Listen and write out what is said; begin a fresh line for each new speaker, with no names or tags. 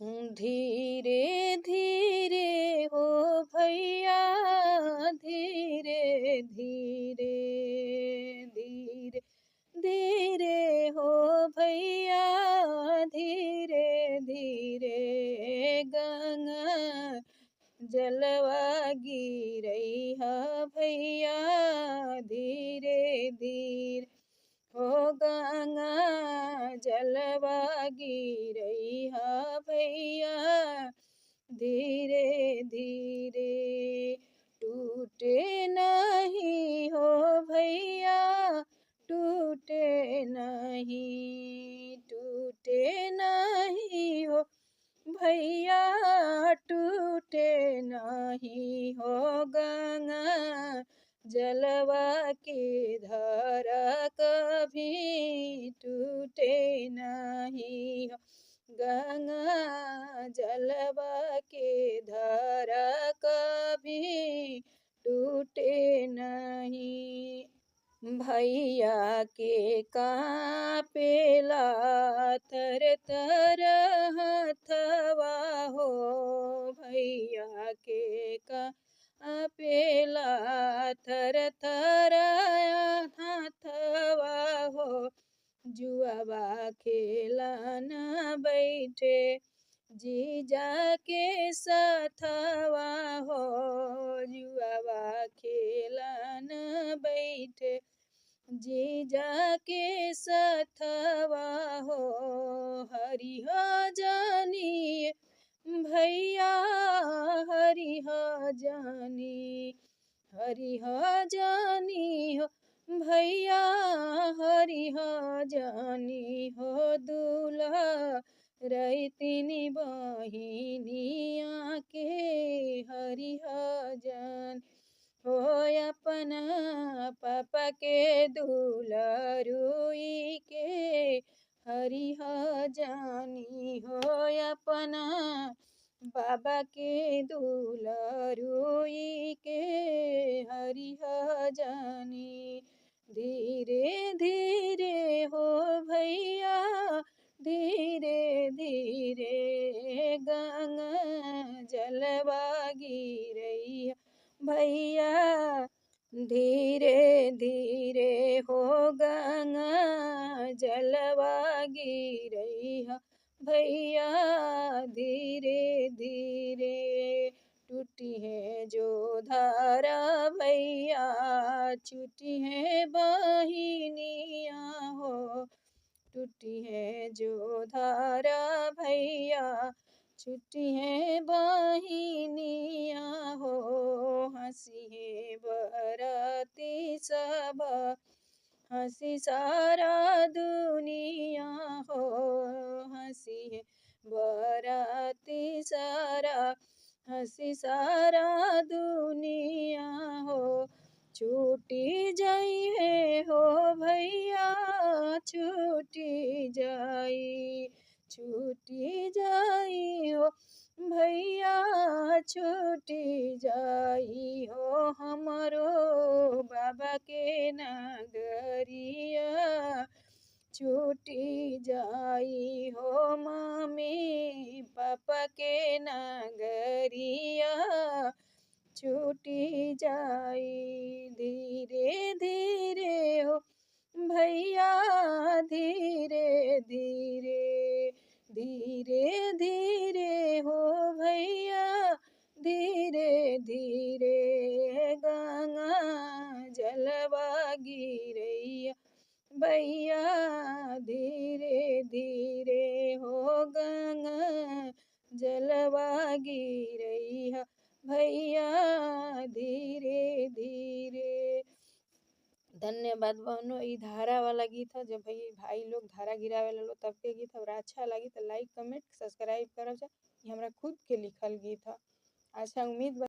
धीरे धीरे हो भैया, धीरे धीरे, धीरे धीरे हो भैया, धीरे धीरे गंगा जलवा गिरई हा भैया, धीरे धीरे हो गंगा जलवा गिरई हा भैया, धीरे धीरे टूटे नहीं हो भैया, टूटे नहीं, टूटे नहीं हो भैया, टूटे नहीं हो गंगा जलवा की धारा कभी टूटे नहीं हो, गंगा जलवा की धारा कभी टूटे नहीं। भैया के कापेला तर तर हथवा हो, भैया के कापेला थर थर हथवा हो, जुआवा खेला न बैठे जीजा के साथवा हो, जुआवा खेला न बैठे जीजा के साथवा हो, हरिह जानी भैया, हरिह जानी, हरिह जानी हो भैया, हरिह जानी हो दूल्हा रैतिनी बहिनिया के, हरिह जान हो अपना पापा के दुलारुई के, हरिह जानी हो अपना बाबा के दुलारुई के, हरिह जानी। धीरे धीरे हो भैया, धीरे धीरे गंगा जलवा गिरई भैया, धीरे धीरे हो गंगा जलवा गिरई भैया, धीरे धीरे टूटी है जो धारा भैया, छूटी है बहिनिया हो, टूटी है जो धारा भैया, छुट्टी है बहिनिया हो, हंसी है बराती सब, हंसी सारा दुनिया हो, हंसी है बराती सारा, हंसी सारा दुनिया हो, छूटी जाई है हो भैया, छूटी जाई, छूटी जाई हो भैया, छूटी जाई हो हमारो बाबा के नगरिया, छूटी जाई हो मम्मी पापा के नगरिया, छूटी जाई। धीरे धीरे हो भैया, धीरे धीरे, धीरे धीरे हो भैया, धीरे धीरे गंगा जलवा गिरई भैया, धीरे धीरे हो गंगा जलवा गिरई भैया, धीरे धीरे। धन्यवाद बहनों। ई धारा वाला गीत है, जब भाई लोग धारा गिरावे लो तब के गीत है। अच्छा लगी तो लाइक कमेंट सब्सक्राइब करब जा। ये हमरा खुद के लिखल गीत है। अच्छा उम्मीद